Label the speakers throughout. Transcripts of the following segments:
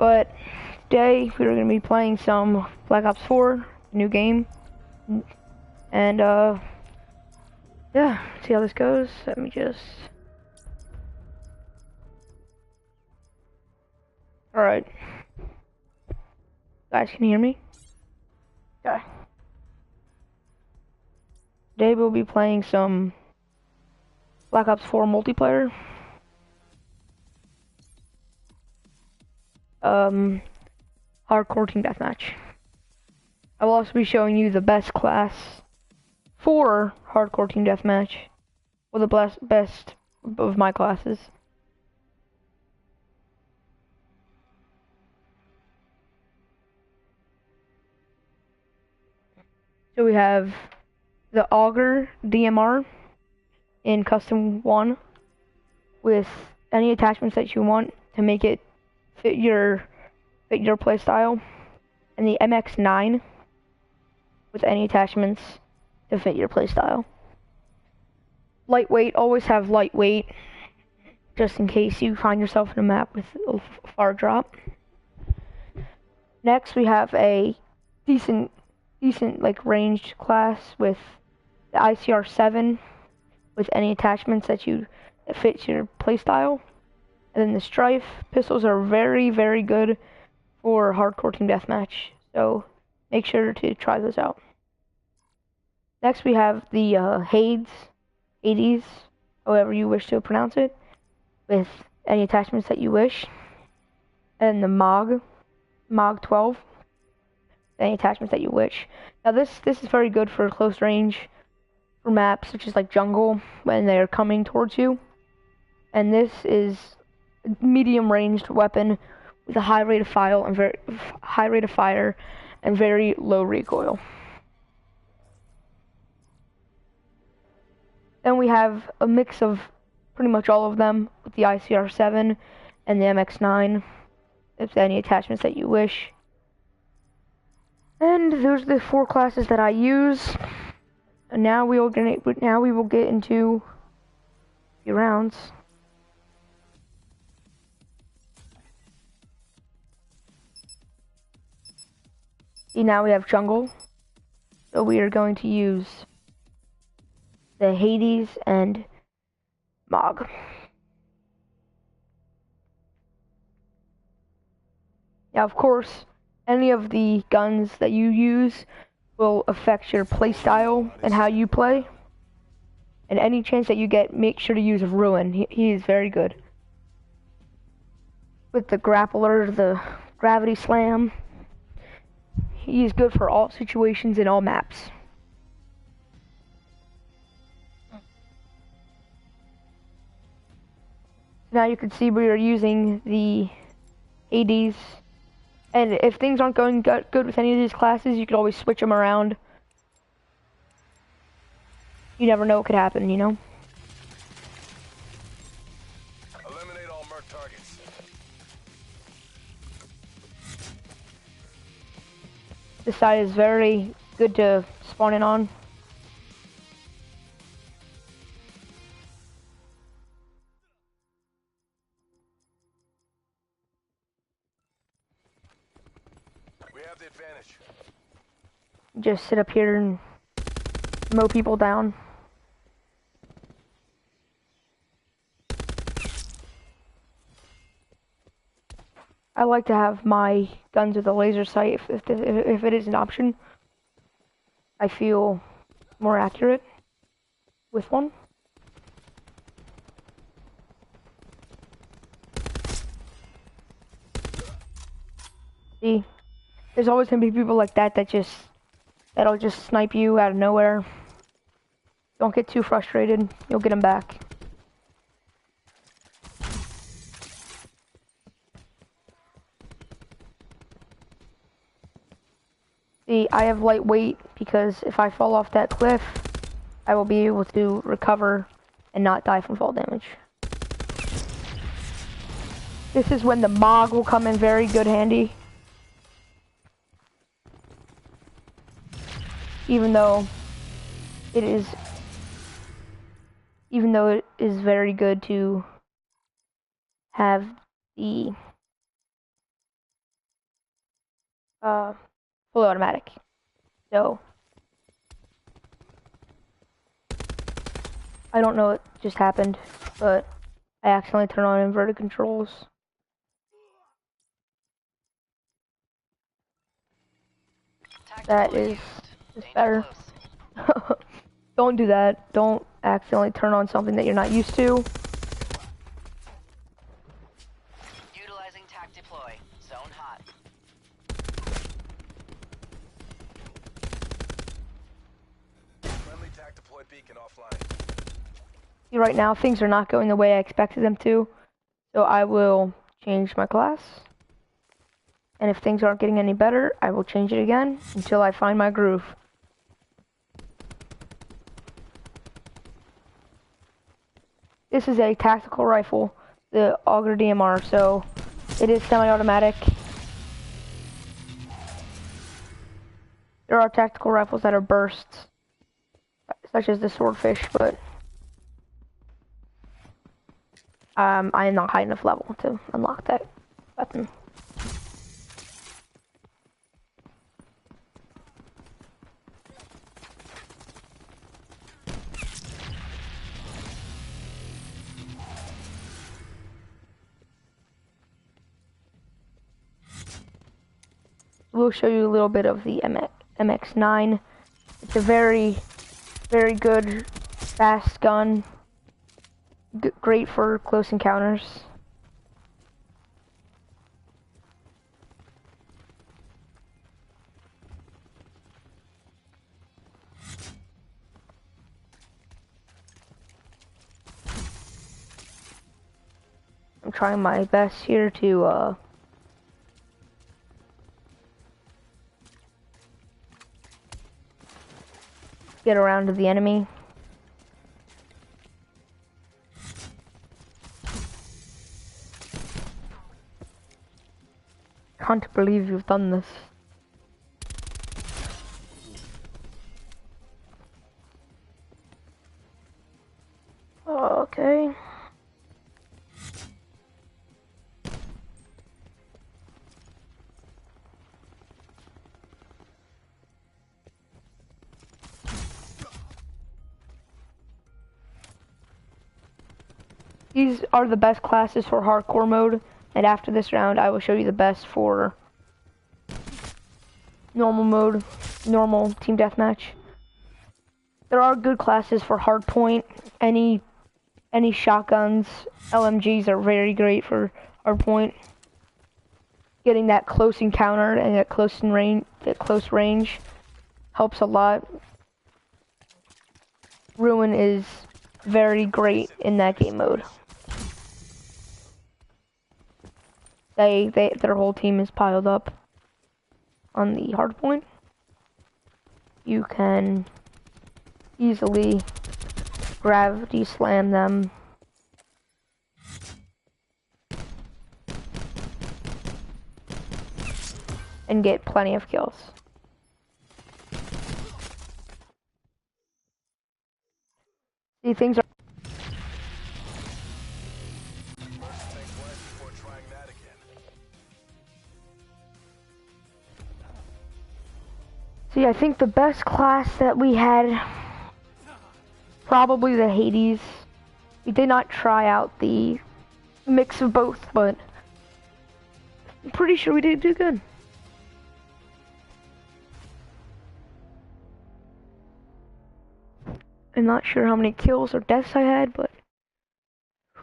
Speaker 1: But today we're gonna be playing some Black Ops 4, new game, and yeah, see how this goes. Let me just. All right, guys, can you hear me? Okay. Today we'll be playing some Black Ops 4 multiplayer. Hardcore team deathmatch. I will also be showing you the best class for hardcore team deathmatch, or the best of my classes. So we have the Auger DMR in Custom 1 with any attachments that you want to make it fit your playstyle, and the MX9 with any attachments to fit your playstyle. Lightweight, always have lightweight, just in case you find yourself in a map with a far drop. Next, we have a decent like ranged class with the ICR-7 with any attachments that fit your playstyle. And then the Strife pistols are very, very good for hardcore team deathmatch, so make sure to try those out. Next, we have the Hades, however you wish to pronounce it, with any attachments that you wish. And the MOG 12, any attachments that you wish. Now this is very good for close range, for maps such as like jungle when they're coming towards you. And this is a medium ranged weapon with a high rate of fire and very low recoil. Then we have a mix of pretty much all of them with the ICR-7 and the MX9, if any attachments that you wish. And those are the 4 classes that I use. And now we will get into a few rounds. See, now we have jungle, so we are going to use the Hades and MOG. Now, of course, any of the guns that you use will affect your playstyle and how you play. And any chance that you get, make sure to use Ruin. He is very good. With the grappler, the gravity slam, he is good for all situations and all maps. Now you can see we are using the Hades. And if things aren't going good with any of these classes, you could always switch them around. You never know what could happen, you know?
Speaker 2: Eliminate all marked targets.
Speaker 1: This side is very good to spawn in on.
Speaker 2: We have the advantage.
Speaker 1: Just sit up here and mow people down. I like to have my guns with a laser sight if it is an option. I feel more accurate with one. See, there's always gonna be people like that that'll just snipe you out of nowhere. Don't get too frustrated. You'll get them back. See, I have lightweight because if I fall off that cliff, I will be able to recover and not die from fall damage. This is when the MOG will come in very good handy. Even though it is very good to have the uh, fully automatic. So I don't know what just happened, but I accidentally turned on inverted controls. That is better. Don't do that. Don't accidentally turn on something that you're not used to.
Speaker 3: Utilizing tac deploy. Zone hot.
Speaker 2: Friendly tac deploy beacon offline.
Speaker 1: Right now, things are not going the way I expected them to, so I will change my class. And if things aren't getting any better, I will change it again until I find my groove. This is a tactical rifle, the Auger DMR, so it is semi-automatic. There are tactical rifles that are bursts, such as the Swordfish, but I am not high enough level to unlock that weapon. We'll show you a little bit of the MX-9. It's a very, very good, fast gun. Great for close encounters. I'm trying my best here to get around to the enemy. Can't believe you've done this. Okay. These are the best classes for hardcore mode, and after this round I will show you the best for normal mode, normal team deathmatch. There are good classes for hardpoint. Any shotguns, LMGs are very great for hardpoint. Getting that close encounter and that close range helps a lot. Ruin is very great in that game mode. Their whole team is piled up on the hardpoint. You can easily gravity slam them and get plenty of kills. See, things are See, I think the best class that we had, probably the Hades. We did not try out the mix of both, but I'm pretty sure we did do good. I'm not sure how many kills or deaths I had, but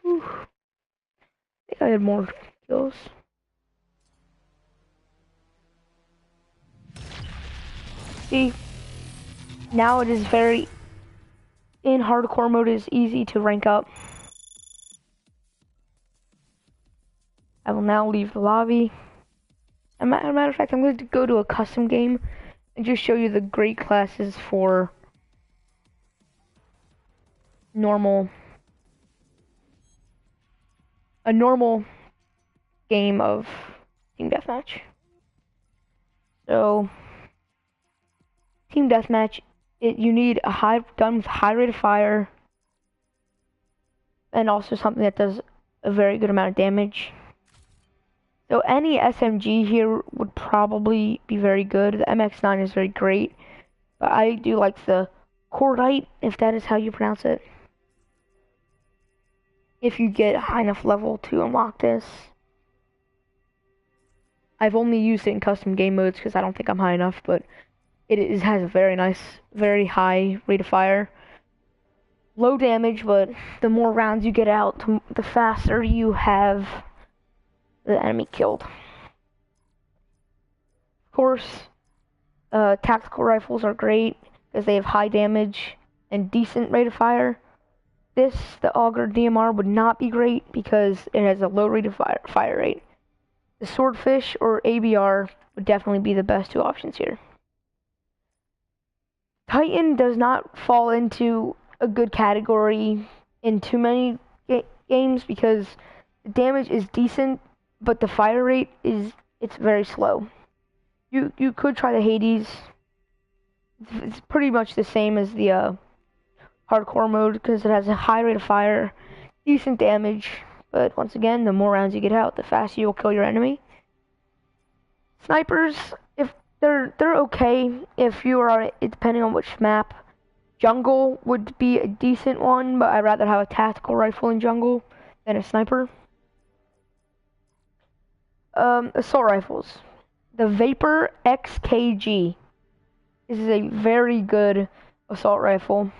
Speaker 1: whew, I think I had more kills. See, now it is in hardcore mode, it is easy to rank up. I will now leave the lobby. As a matter of fact, I'm going to go to a custom game and just show you the great classes for a normal game of Team Deathmatch. So, Team Deathmatch, you need a gun with high rate of fire, and also something that does a very good amount of damage. So any SMG here would probably be very good. The MX9 is very great, but I do like the Cordite, if that is how you pronounce it. If you get high enough level to unlock this. I've only used it in custom game modes because I don't think I'm high enough, but has a very nice, very high rate of fire. Low damage, but the more rounds you get out, the faster you have the enemy killed. Of course, tactical rifles are great because they have high damage and decent rate of fire. The Auger DMR would not be great because it has a low rate of fire rate. The Swordfish or ABR would definitely be the best two options here. Titan does not fall into a good category in too many games because the damage is decent, but the fire rate it's very slow. You could try the Hades. It's pretty much the same as the hardcore mode because it has a high rate of fire, decent damage, but once again, the more rounds you get out, the faster you'll kill your enemy. Snipers, if they're okay if you are depending on which map. Jungle would be a decent one, but I'd rather have a tactical rifle in jungle than a sniper. Assault rifles. The Vapor XKG. This is a very good assault rifle,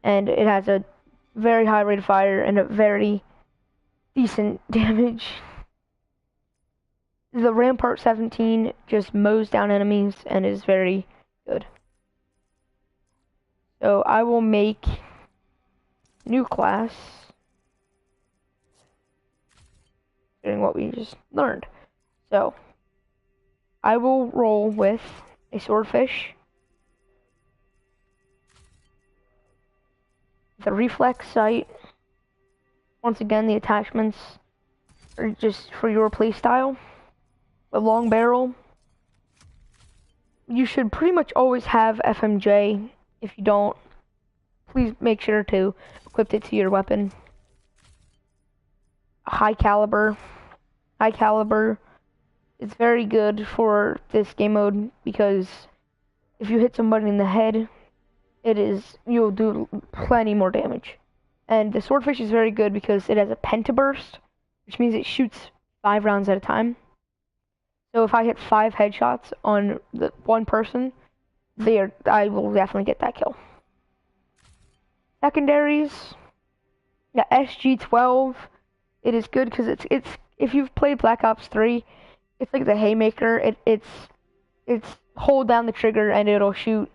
Speaker 1: and it has a very high rate of fire and a very decent damage. The Rampart 17 just mows down enemies and is very good. So I will make new class, doing what we just learned. So I will roll with a Swordfish, the reflex sight. Once again, the attachments are just for your playstyle. A long barrel. You should pretty much always have FMJ. If you don't, please make sure to equip it to your weapon. High caliber. High caliber. It's very good for this game mode because if you hit somebody in the head, you'll do plenty more damage. And the Swordfish is very good because it has a pentaburst, which means it shoots 5 rounds at a time. So if I hit 5 headshots on the one person, I will definitely get that kill. Secondaries, the SG-12, it is good because it's if you've played Black Ops 3, it's like the Haymaker. It's hold down the trigger and it'll shoot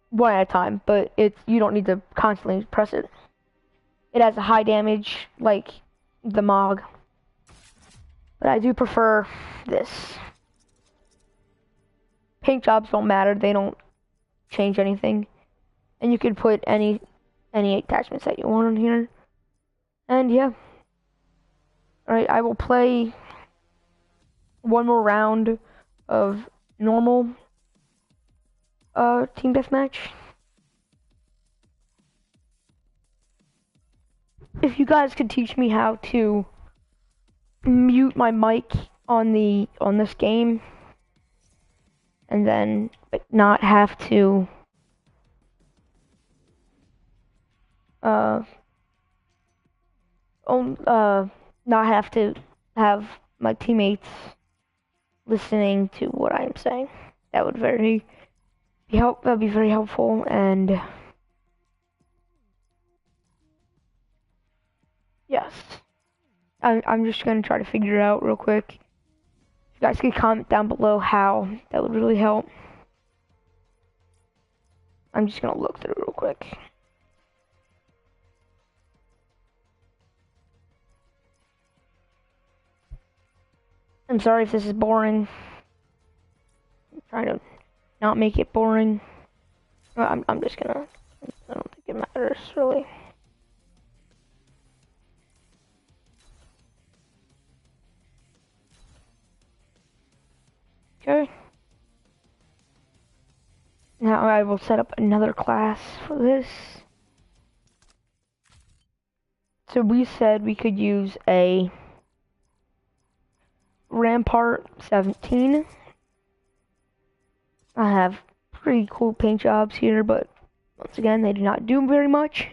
Speaker 1: one at a time, but you don't need to constantly press it. It has a high damage like the MOG, but I do prefer this. Paint jobs don't matter, they don't change anything. And you can put any attachments that you want on here. And yeah. Alright, I will play one more round of normal team deathmatch. If you guys could teach me how to mute my mic on this game and then not have to not have to have my teammates listening to what I'm saying. That would be very helpful. And yes, I'm just gonna try to figure it out real quick. If you guys could comment down below how, that would really help. I'm just gonna look through real quick. I'm sorry if this is boring. I'm trying to not make it boring. I'm just gonna, I don't think it matters really. Okay. Now I will set up another class for this. So we said we could use a Rampart 17. I have pretty cool paint jobs here, but once again, they do not do very much.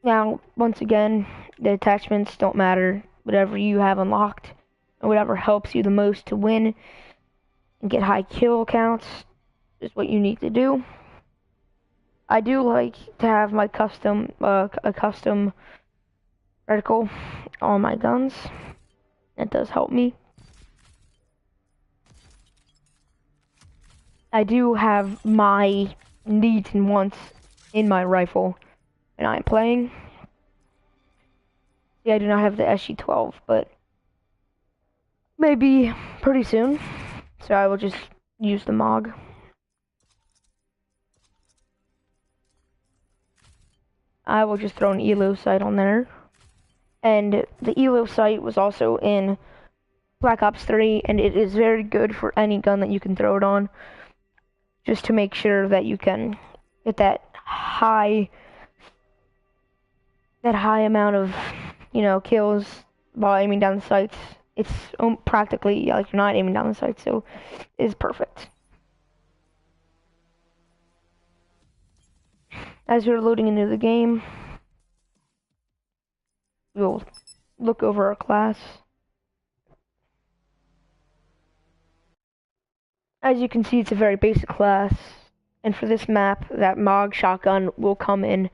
Speaker 1: Now, once again, the attachments don't matter. Whatever you have unlocked, and whatever helps you the most to win and get high kill counts is what you need to do. I do like to have my a custom reticle on my guns. That does help me. I do have my needs and wants in my rifle when I'm playing. Yeah, I do not have the SG-12, but maybe pretty soon. So I will just use the MOG. I will just throw an ELO sight on there. And the ELO sight was also in Black Ops 3, and it is very good for any gun that you can throw it on, just to make sure that you can get that high amount of, kills while aiming down the sights. It's practically like you're not aiming down the sights, so it's perfect. As you're loading into the game, we'll look over our class. As you can see, it's a very basic class, and for this map, that MOG shotgun will come in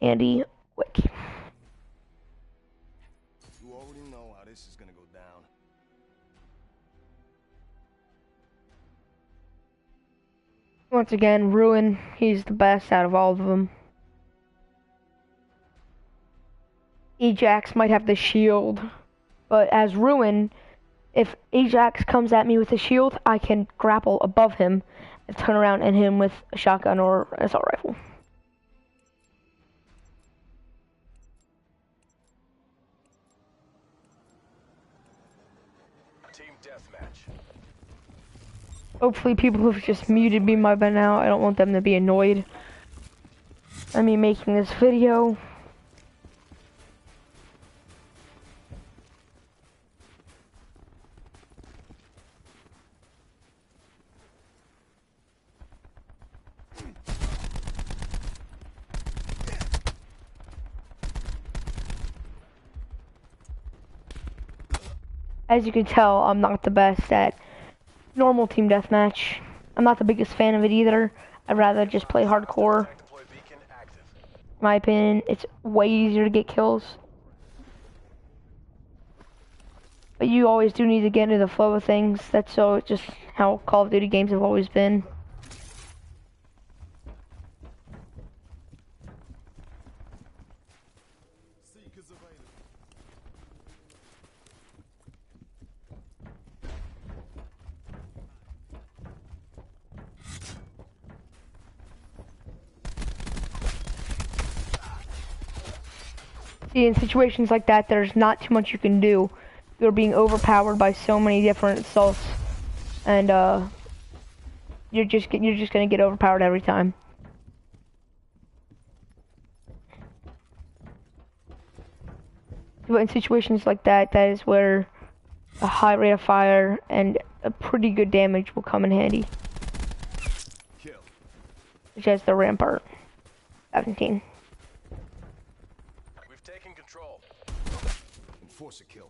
Speaker 1: handy quick.
Speaker 2: You already know how this is gonna go down.
Speaker 1: Once again, Ruin, he's the best out of all of them. Ajax might have the shield, but as Ruin, if Ajax comes at me with a shield, I can grapple above him and turn around and hit him with a shotgun or an assault rifle.
Speaker 2: Team deathmatch.
Speaker 1: Hopefully people who've just muted me by now, I don't want them to be annoyed at me making this video. As you can tell, I'm not the best at normal team deathmatch. I'm not the biggest fan of it either. I'd rather just play hardcore.
Speaker 2: Tac deploy beacon active.
Speaker 1: In my opinion, it's way easier to get kills. But you always do need to get into the flow of things. That's just how Call of Duty games have always been. See, in situations like that, there's not too much you can do. You're being overpowered by so many different assaults, and you're just gonna get overpowered every time. But in situations like that, that is where a high rate of fire and a pretty good damage will come in handy.
Speaker 2: Kill.
Speaker 1: Which is the Rampart 17.
Speaker 2: We've taken control. Enforce a kill.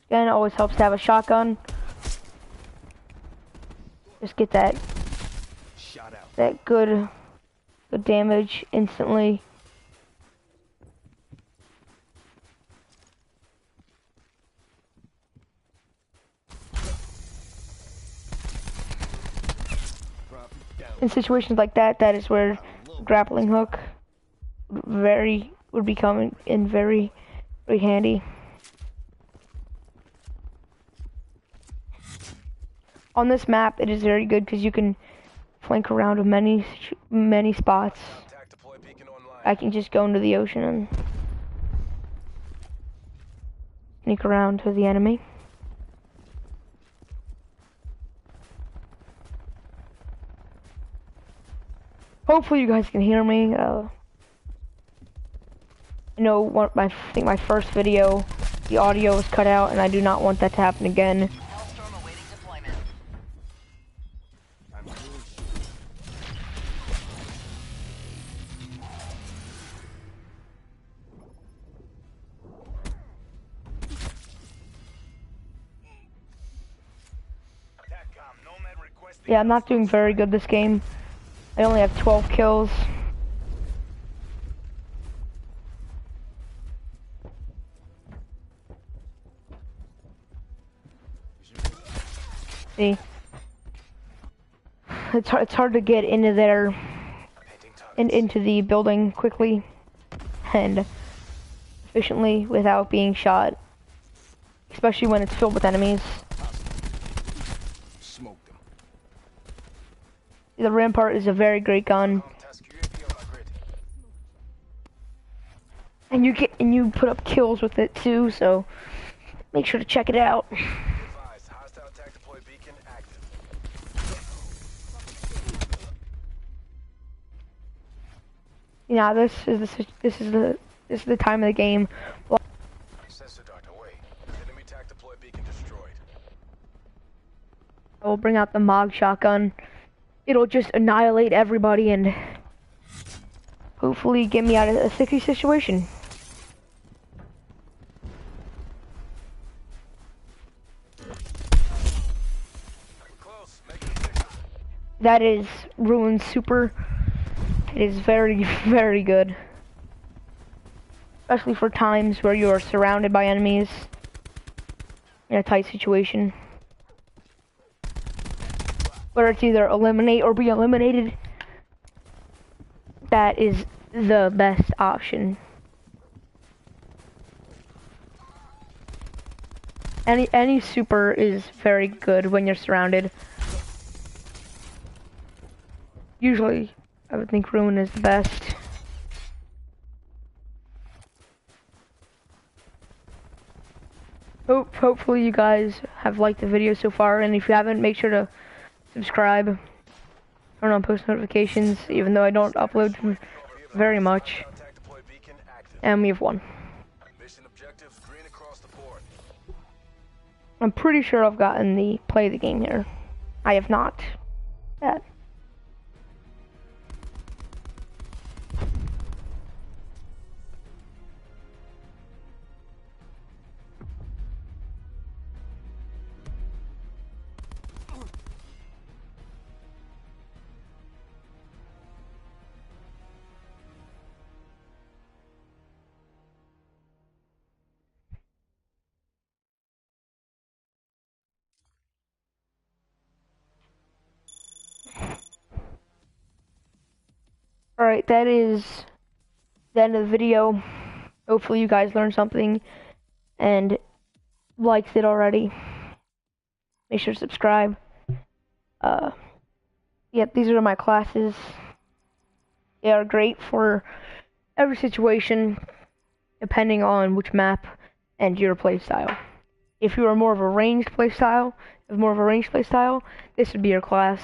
Speaker 1: Again, it always helps to have a shotgun. Just get that
Speaker 2: Shot out.
Speaker 1: good damage instantly. In situations like that, that is where grappling hook would be coming in very handy. On this map, it is very good because you can flank around with many spots.
Speaker 2: Tac deploy beacon online.
Speaker 1: I can just go into the ocean and sneak around to the enemy. Hopefully you guys can hear me. I know I think my first video, the audio was cut out, and I do not want that to happen again.
Speaker 3: Hellstorm awaiting deployment.
Speaker 2: I'm doing TACCOM, Nomad requesting.
Speaker 1: Yeah, I'm not doing very good this game. I only have 12 kills. See, it's hard to get into there
Speaker 2: Painting
Speaker 1: and
Speaker 2: targets.
Speaker 1: into the building quickly and efficiently without being shot, especially when it's filled with enemies.
Speaker 2: Smoke them.
Speaker 1: The Rampart is a very great gun,
Speaker 2: Task UAV on my grid.
Speaker 1: and you put up kills with it too. So make sure to check it out.
Speaker 2: Advised, hostile attack deploy beacon active.
Speaker 1: Yeah, this is the time of the game.
Speaker 2: Sensor dart away. Enemy attack deploy beacon destroyed.
Speaker 1: I will bring out the Mog shotgun. It'll just annihilate everybody and hopefully get me out of a sticky situation.
Speaker 2: Close. Make it official.
Speaker 1: That is Ruin Super. It is very, very good. Especially for times where you are surrounded by enemies in a tight situation. Where it's either eliminate or be eliminated. That is the best option. Any super is very good when you're surrounded. Usually, I would think Ruin is the best. Hopefully you guys have liked the video so far, and if you haven't, make sure to subscribe, turn on post notifications, even though I don't upload very much.
Speaker 2: Attack deploy beacon active.
Speaker 1: And we have won.
Speaker 2: Mission objective green across the board.
Speaker 1: I'm pretty sure I've gotten the play of the game here. I have not yet. Alright, that is the end of the video. Hopefully you guys learned something and liked it already. Make sure to subscribe. Yep, these are my classes. They are great for every situation, depending on which map and your playstyle. If you are more of a ranged playstyle, this would be your class.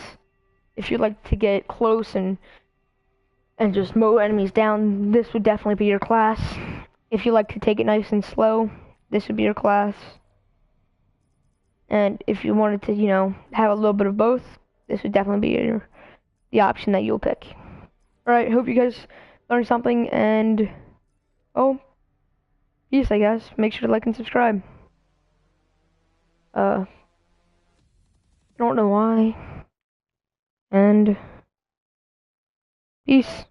Speaker 1: If you like to get close and just mow enemies down, this would definitely be your class. If you like to take it nice and slow, this would be your class. And if you wanted to, you know, have a little bit of both, this would definitely be the option that you'll pick. Alright, hope you guys learned something, and, oh, peace, I guess. Make sure to like and subscribe. I don't know why. And, peace.